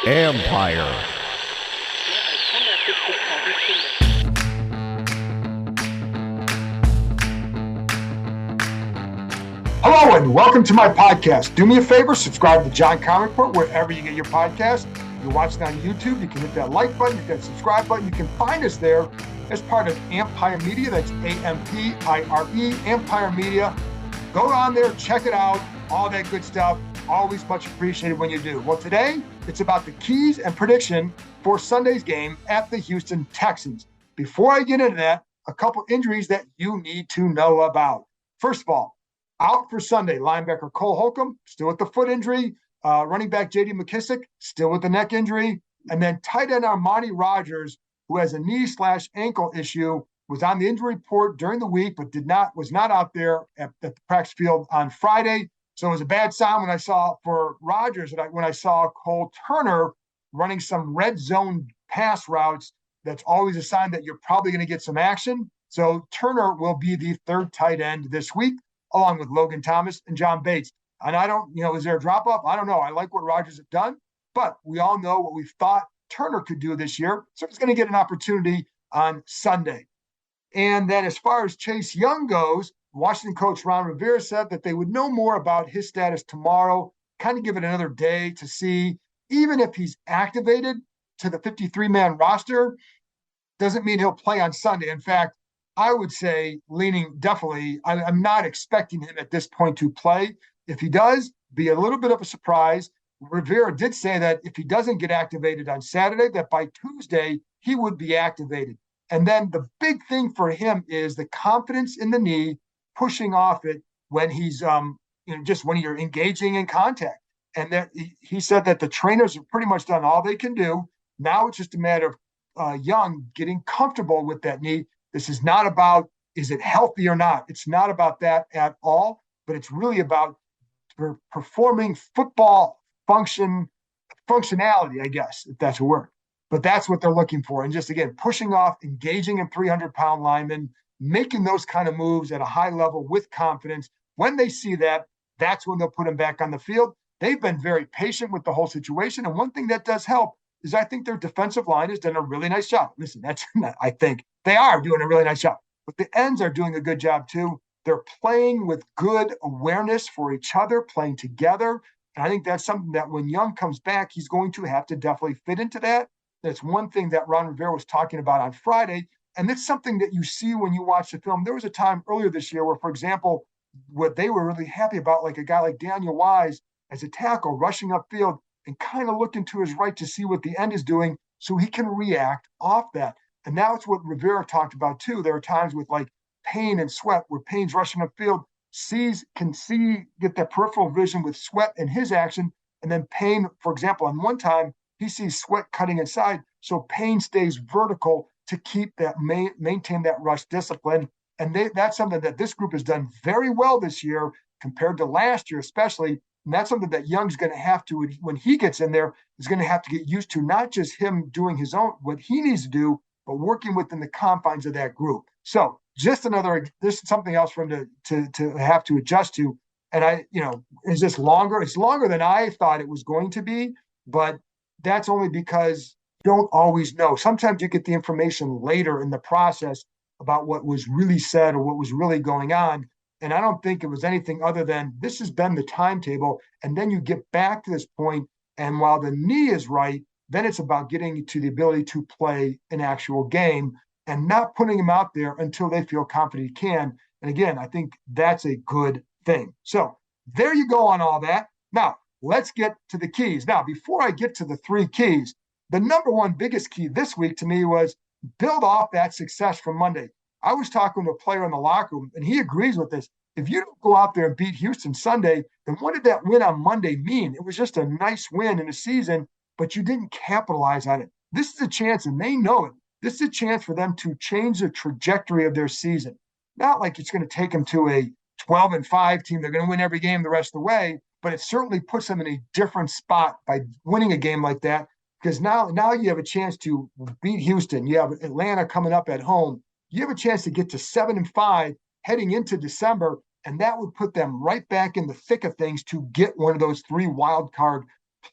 Empire. Hello and welcome to my podcast. Do me a favor, subscribe to the John Comic Report wherever you get your podcast. If you're watching on YouTube, you can hit that like button, hit that subscribe button. You can find us there as part of Empire Media. That's A-M-P-I-R-E, Empire Media. Go on there, check it out, all that good stuff. Always much appreciated when you do. Well, today, it's about the keys and prediction for Sunday's game at the Houston Texans. Before I get into that, a couple injuries that you need to know about. First of all, out for Sunday, linebacker Cole Holcomb, still with the foot injury. Running back J.D. McKissick, still with the neck injury. And then tight end Armani Rogers, who has a knee/ankle issue, was on the injury report during the week, but was not out there at the practice field on Friday. So it was a bad sign when I saw for Rogers, when I saw Cole Turner running some red zone pass routes. That's always a sign that you're probably going to get some action. So Turner will be the third tight end this week, along with Logan Thomas and John Bates. And I don't, is there a drop-off? I don't know. I like what Rodgers has done, but we all know what we thought Turner could do this year. So he's going to get an opportunity on Sunday. And then as far as Chase Young goes, Washington coach Ron Rivera said that they would know more about his status tomorrow, kind of give it another day to see, even if he's activated to the 53-man roster, doesn't mean he'll play on Sunday. In fact, I would say leaning definitely, I'm not expecting him at this point to play. If he does, be a little bit of a surprise. Rivera did say that if he doesn't get activated on Saturday, that by Tuesday, he would be activated. And then the big thing for him is the confidence in the knee, pushing off it when he's, just when you're engaging in contact. And that he said that the trainers have pretty much done all they can do. Now it's just a matter of Young getting comfortable with that knee. This is not about, is it healthy or not? It's not about that at all, but it's really about performing football functionality, I guess, if that's a word. But that's what they're looking for. And just, again, pushing off, engaging in 300-pound linemen, making those kind of moves at a high level with confidence. When they see that, that's when they'll put him back on the field. They've been very patient with the whole situation. And one thing that does help is I think their defensive line has done a really nice job. Listen, I think they are doing a really nice job. But the ends are doing a good job too. They're playing with good awareness for each other, playing together. And I think that's something that when Young comes back, he's going to have to definitely fit into that. That's one thing that Ron Rivera was talking about on Friday. And it's something that you see when you watch the film. There was a time earlier this year where, for example, what they were really happy about, like a guy like Daniel Wise as a tackle rushing upfield and kind of looking to his right to see what the end is doing so he can react off that. And now it's what Rivera talked about too. There are times with like Payne and Sweat where Payne's rushing upfield, get that peripheral vision with Sweat and his action. And then Payne, for example, on one time, he sees Sweat cutting inside. So Payne stays vertical to keep that, maintain that rush discipline. And that's something that this group has done very well this year compared to last year, especially. And that's something that Young's going to have to, when he gets in there, is going to have to get used to, not just him doing his own, what he needs to do, but working within the confines of that group. So just this is something else for him to have to adjust to. And is this longer? It's longer than I thought it was going to be, but that's only because you don't always know. Sometimes you get the information later in the process about what was really said or what was really going on. And I don't think it was anything other than this has been the timetable. And then you get back to this point, and while the knee is right, then it's about getting to the ability to play an actual game and not putting him out there until they feel confident he can. And again, I think that's a good thing. So there you go on all that. Now, let's get to the keys. Now, before I get to the three keys, the number one biggest key this week to me was build off that success from Monday. I was talking to a player in the locker room, and he agrees with this. If you don't go out there and beat Houston Sunday, then what did that win on Monday mean? It was just a nice win in the season, but you didn't capitalize on it. This is a chance, and they know it. This is a chance for them to change the trajectory of their season. Not like it's going to take them to a 12-5 team. They're going to win every game the rest of the way, but it certainly puts them in a different spot by winning a game like that, because now you have a chance to beat Houston. You have Atlanta coming up at home. You have a chance to get to 7-5 heading into December. and that would put them right back in the thick of things to get one of those 3 wild card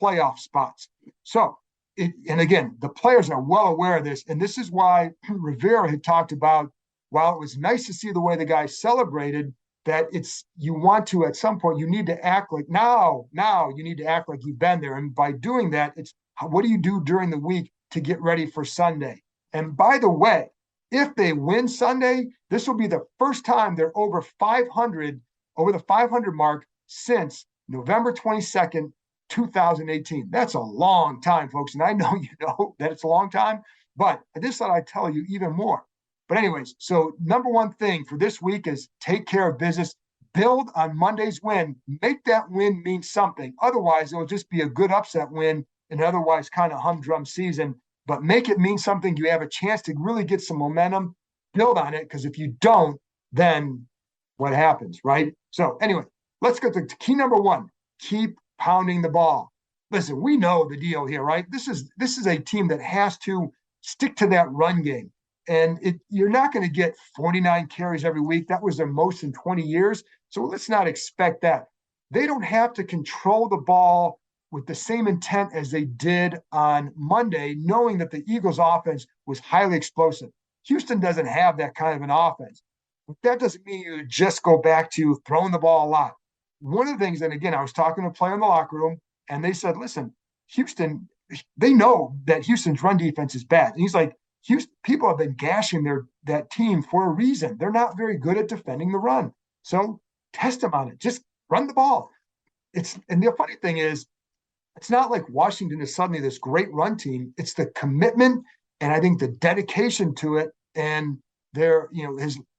playoff spots. So, and again, the players are well aware of this, and this is why Rivera had talked about, while it was nice to see the way the guys celebrated, that it's, you want to, at some point, you need to act like now you need to act like you've been there. And by doing that, it's what do you do during the week to get ready for Sunday? And by the way, if they win Sunday, this will be the first time they're over 500, over the 500 mark since November 22nd, 2018. That's a long time, folks. And I know you know that it's a long time, but I just thought I'd tell you even more. But anyways, so number one thing for this week is take care of business. Build on Monday's win. Make that win mean something. Otherwise, it'll just be a good upset win and otherwise kind of humdrum season. But make it mean something. You have a chance to really get some momentum. Build on it, because if you don't, then what happens, right? So anyway, let's get to key number one. Keep pounding the ball. Listen, we know the deal here, right? This is a team that has to stick to that run game. And you're not going to get 49 carries every week. That was their most in 20 years. So let's not expect that. They don't have to control the ball with the same intent as they did on Monday, knowing that the Eagles' offense was highly explosive. Houston doesn't have that kind of an offense. But that doesn't mean you just go back to throwing the ball a lot. One of the things, and again, I was talking to a player in the locker room, and they said, listen, Houston, they know that Houston's run defense is bad. And he's like, Houston, people have been gashing that team for a reason. They're not very good at defending the run. So test them on it. Just run the ball. And the funny thing is, it's not like Washington is suddenly this great run team. It's the commitment and I think the dedication to it and their,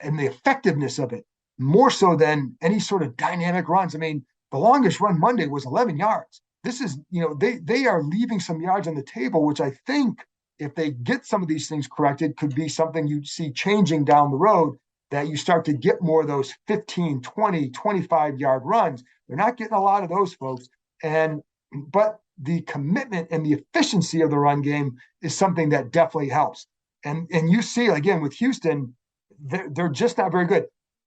and the effectiveness of it, more so than any sort of dynamic runs. I mean, the longest run Monday was 11 yards. This is, they are leaving some yards on the table, which I think if they get some of these things corrected, could be something you see changing down the road, that you start to get more of those 15, 20, 25-yard runs. They're not getting a lot of those, folks. But the commitment and the efficiency of the run game is something that definitely helps. And you see, again, with Houston, they're just not very good.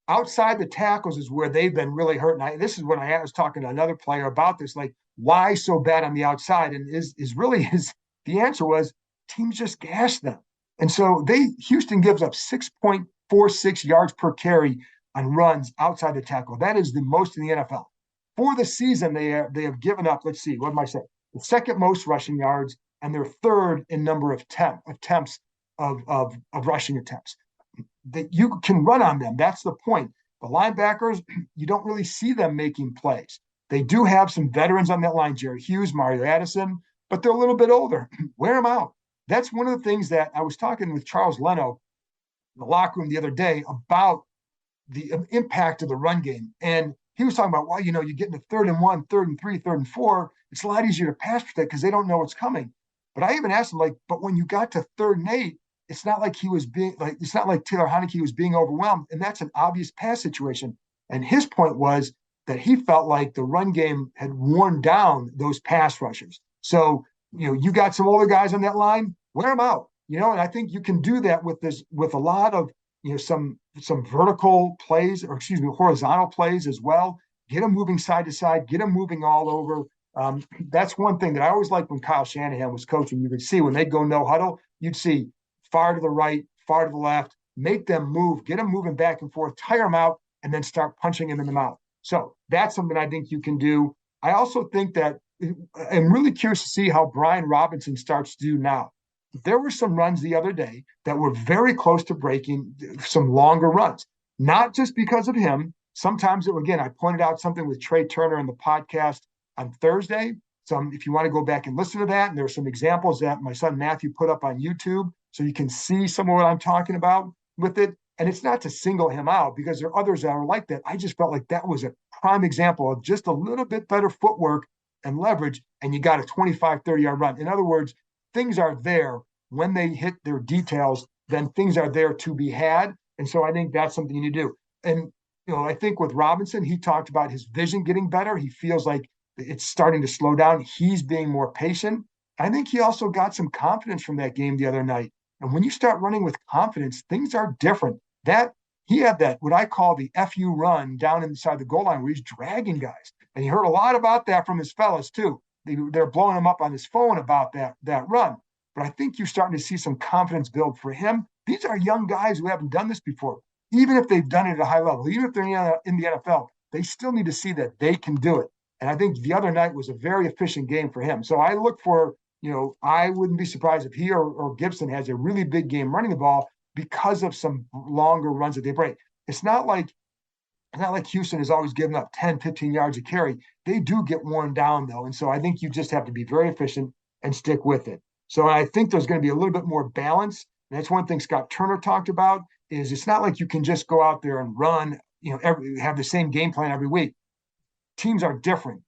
Outside the tackles is where they've been really hurt. And this is when I was talking to another player about this, like, why so bad on the outside? And the answer was teams just gash them. And so Houston gives up 6.46 yards per carry on runs outside the tackle. That is the most in the NFL. For the season, they have given up, let's see, what am I saying? The second most rushing yards, and they're third in number of attempts of rushing attempps. That you can run on them. That's the point. The linebackers, you don't really see them making plays. They do have some veterans on that line, Jerry Hughes, Mario Addison, but they're a little bit older. Wear them out. That's one of the things that I was talking with Charles Leno in the locker room the other day about the impact of the run game. And he was talking about, well, you get into 3rd and 1, 3rd and 3, 3rd and 4. It's a lot easier to pass protect because they don't know what's coming. But I even asked him, but when you got to 3rd and 8, it's not like it's not like Taylor Heineke was being overwhelmed. And that's an obvious pass situation. And his point was that he felt like the run game had worn down those pass rushers. So, you got some older guys on that line, wear them out, and I think you can do that with a lot of, some vertical plays, or horizontal plays as well. Get them moving side to side, get them moving all over. That's one thing that I always liked when Kyle Shanahan was coaching. You could see when they'd go no huddle, you'd see far to the right, far to the left, make them move, get them moving back and forth, tire them out, and then start punching them in the mouth. So that's something I think you can do. I also think that I'm really curious to see how Brian Robinson starts to do now. There were some runs the other day that were very close to breaking some longer runs, not just because of him. Sometimes, I pointed out something with Trey Turner in the podcast on Thursday. If you want to go back and listen to that, and there are some examples that my son Matthew put up on YouTube, so you can see some of what I'm talking about with it. And it's not to single him out, because there are others that are like that. I just felt like that was a prime example of just a little bit better footwork and leverage, and you got a 25, 30-yard run. In other words, things are there when they hit their details, then things are there to be had. And so I think that's something you need to do. And, I think with Robinson, he talked about his vision getting better. He feels like it's starting to slow down. He's being more patient. I think he also got some confidence from that game the other night. And when you start running with confidence, things are different. That he had that, what I call the FU run down inside the goal line where he's dragging guys. And he heard a lot about that from his fellas too. They're blowing him up on his phone about that run. But I think you're starting to see some confidence build for him. These are young guys who haven't done this before. Even if they've done it at a high level, even if they're in the NFL, they still need to see that they can do it. And I think the other night was a very efficient game for him. So I look for, I wouldn't be surprised if he or Gibson has a really big game running the ball because of some longer runs that they break. It's not like Houston is always giving up 10, 15 yards a carry. They do get worn down, though. And so I think you just have to be very efficient and stick with it. So I think there's going to be a little bit more balance. And that's one thing Scott Turner talked about is it's not like you can just go out there and run, have the same game plan every week. Teams are different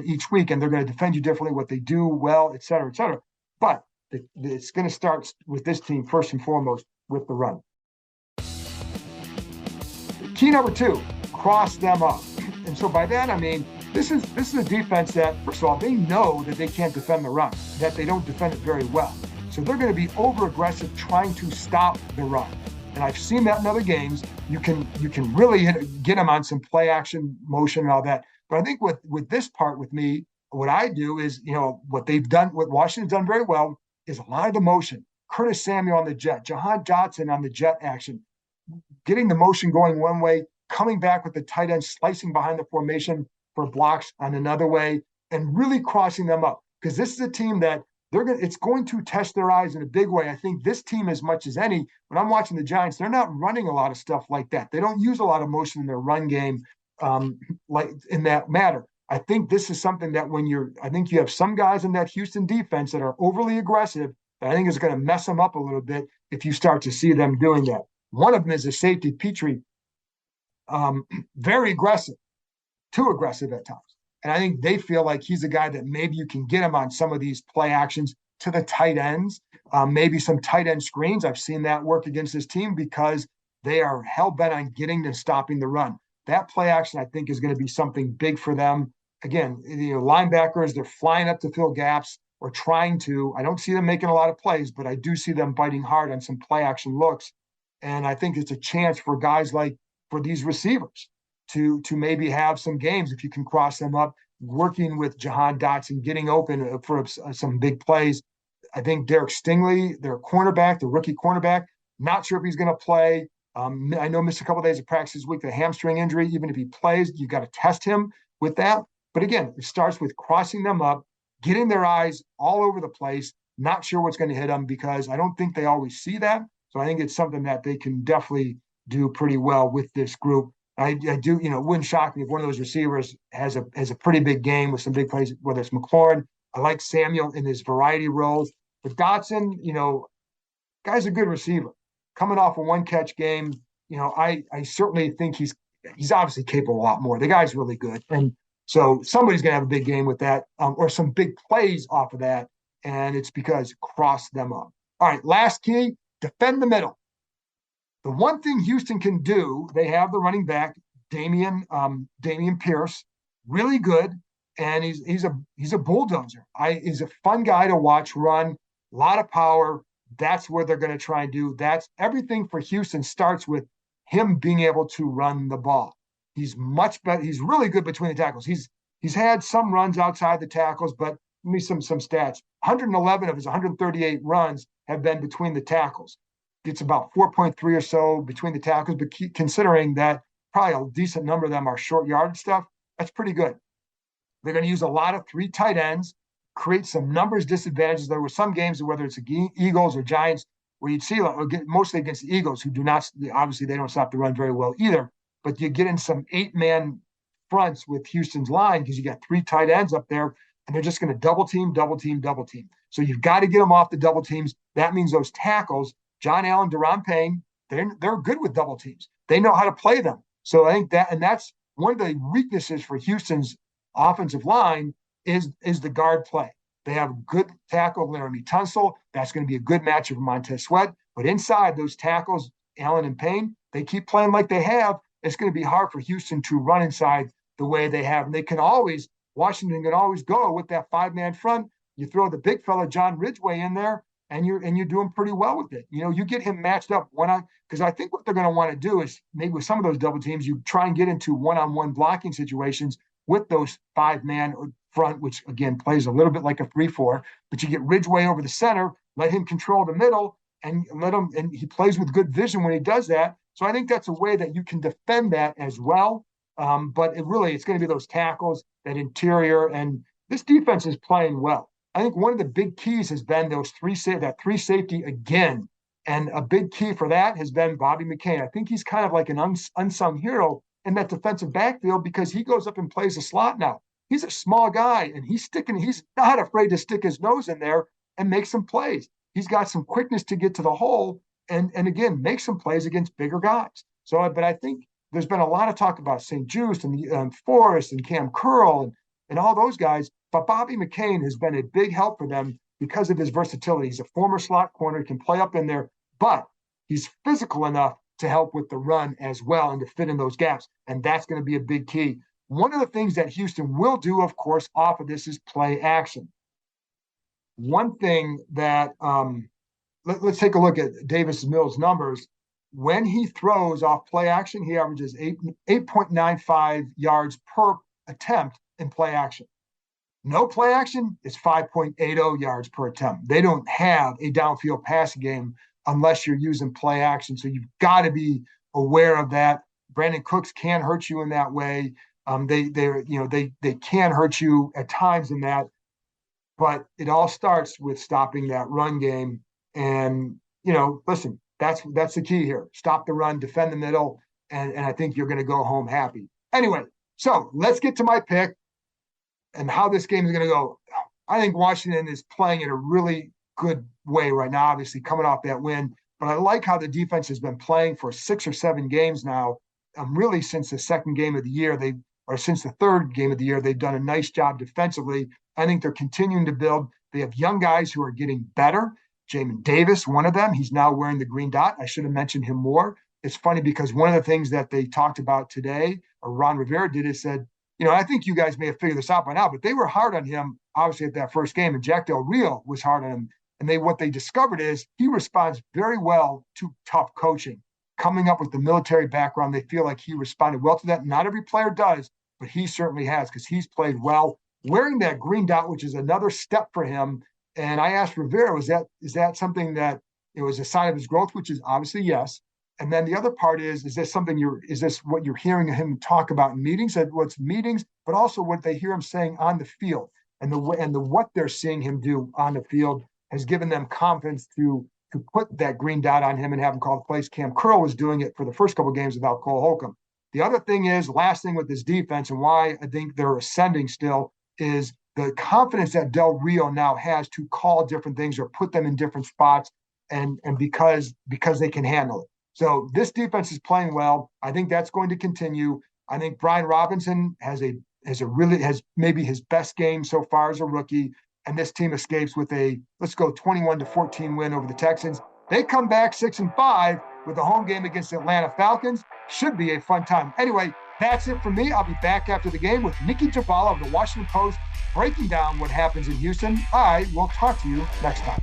each week, and they're going to defend you differently, what they do well, et cetera, et cetera. But it's going to start with this team first and foremost with the run. Key number 2, cross them up. And so by that, I mean, this is a defense that, first of all, they know that they can't defend the run, that they don't defend it very well. So they're going to be over-aggressive trying to stop the run. And I've seen that in other games. You can really get them on some play action motion and all that. But I think with this part with me, what I do is, what Washington's done very well is a lot of the motion. Curtis Samuel on the jet, Jahan Dotson on the jet action, getting the motion going one way, coming back with the tight end, slicing behind the formation for blocks on another way, and really crossing them up. Because this is a team that it's going to test their eyes in a big way. I think this team, as much as any, when I'm watching the Giants, they're not running a lot of stuff like that. They don't use a lot of motion in their run game, like in that matter. I think this is something that I think you have some guys in that Houston defense that are overly aggressive that I think is going to mess them up a little bit if you start to see them doing that. One of them is a safety, Petrie, very aggressive, too aggressive at times. And I think they feel like he's a guy that maybe you can get him on some of these play actions to the tight ends, maybe some tight end screens. I've seen that work against this team because they are hell-bent on getting and stopping the run. That play action, I think, is going to be something big for them. Again, linebackers, they're flying up to fill gaps or trying to. I don't see them making a lot of plays, but I do see them biting hard on some play action looks. And I think it's a chance for guys for these receivers to maybe have some games if you can cross them up, working with Jahan Dotson, getting open for some big plays. I think Derek Stingley, their cornerback, the rookie cornerback, not sure if he's going to play. I know missed a couple of days of practice this week, the hamstring injury. Even if he plays, you've got to test him with that. But again, it starts with crossing them up, getting their eyes all over the place, not sure what's going to hit them because I don't think they always see that. So I think it's something that they can definitely do pretty well with this group. I do, it wouldn't shock me if one of those receivers has a pretty big game with some big plays, whether it's McLaurin. I like Samuel in his variety roles. But Dotson, guy's a good receiver. Coming off a one-catch game, I certainly think he's obviously capable a lot more. The guy's really good. And so somebody's going to have a big game with that or some big plays off of that, and it's because cross them up. All right, last key, defend the middle. The one thing Houston can do, they have the running back, Damian Pierce, really good, and he's a bulldozer. He's a fun guy to watch run, a lot of power. That's what they're going to try and do. That's everything for Houston starts with him being able to run the ball. He's much better. He's really good between the tackles. He's had some runs outside the tackles, but give me some stats. 111 of his 138 runs have been between the tackles. It's about 4.3 or so between the tackles, but considering that probably a decent number of them are short yardage stuff, that's pretty good. They're going to use a lot of 3 tight ends, create some numbers disadvantages. There were some games, whether it's the Eagles or Giants, where you'd see mostly against the Eagles, who do not, obviously they don't stop the run very well either, but you get in some 8-man fronts with Houston's line because you got 3 tight ends up there, and they're just going to double team. So you've got to get them off the double teams. That means those tackles, John Allen, Deron Payne, they're good with double teams. They know how to play them. So I think that's one of the weaknesses for Houston's offensive line is the guard play. They have a good tackle, Laramie Tunsil. That's going to be a good matchup for Montez Sweat. But inside those tackles, Allen and Payne, they keep playing like they have. It's going to be hard for Houston to run inside the way they have. And Washington can always go with that 5-man front. You throw the big fella, John Ridgeway, in there, and you're doing pretty well with it. You know, you get him matched up one on, because I think what they're going to want to do is maybe with some of those double teams, you try and get into one-on-one blocking situations with those 5-man front, which again plays a little bit like a 3-4. But you get Ridgeway over the center, let him control the middle, and he plays with good vision when he does that. So I think that's a way that you can defend that as well. But it's going to be those tackles, that interior, and this defense is playing well. I think one of the big keys has been that three safety again. And a big key for that has been Bobby McCain. I think he's kind of like an unsung hero in that defensive backfield because he goes up and plays a slot now. He's a small guy, and he's not afraid to stick his nose in there and make some plays. He's got some quickness to get to the hole and again, make some plays against bigger guys. So, but I think there's been a lot of talk about St. Juste and Forrest and Cam Curl and all those guys. But Bobby McCain has been a big help for them because of his versatility. He's a former slot corner, can play up in there, but he's physical enough to help with the run as well and to fit in those gaps. And that's going to be a big key. One of the things that Houston will do, of course, off of this is play action. One thing that let's take a look at Davis Mills' numbers. When he throws off play action, he averages 8.95 yards per attempt in play action. No play action is 5.80 yards per attempt. They don't have a downfield passing game unless you're using play action. So you've got to be aware of that. Brandon Cooks can hurt you in that way. They can hurt you at times in that, but it all starts with stopping that run game. And listen, that's the key here. Stop the run, defend the middle, and I think you're going to go home happy. Anyway, so let's get to my pick and how this game is going to go. I think Washington is playing in a really good way right now, obviously coming off that win. But I like how the defense has been playing for 6 or 7 games now. Really since the second game of the year, since the third game of the year, they've done a nice job defensively. I think they're continuing to build. They have young guys who are getting better. Jamin Davis, one of them, he's now wearing the green dot. I should have mentioned him more. It's funny because one of the things that they talked about today, or Ron Rivera did, is said, I think you guys may have figured this out by now, but they were hard on him, obviously, at that first game, and Jack Del Rio was hard on him. And what they discovered is he responds very well to tough coaching. Coming up with the military background, they feel like he responded well to that. Not every player does, but he certainly has because he's played well. Wearing that green dot, which is another step for him. And I asked Rivera, is that something that it was a sign of his growth, which is obviously yes. And then the other part is this what you're hearing him talk about in meetings? What's meetings, but also what they hear him saying on the field, and what they're seeing him do on the field has given them confidence to put that green dot on him and have him call the plays. Cam Curl was doing it for the first couple of games without Cole Holcomb. The other thing is, last thing with this defense and why I think they're ascending still is the confidence that Del Rio now has to call different things or put them in different spots, and because they can handle it. So this defense is playing well. I think that's going to continue. I think Brian Robinson has maybe his best game so far as a rookie, and this team escapes with a 21-14 win over the Texans. They come back 6-5 with a home game against the Atlanta Falcons. Should be a fun time. Anyway, that's it for me. I'll be back after the game with Nikki Jhabvala of the Washington Post breaking down what happens in Houston. I will talk to you next time.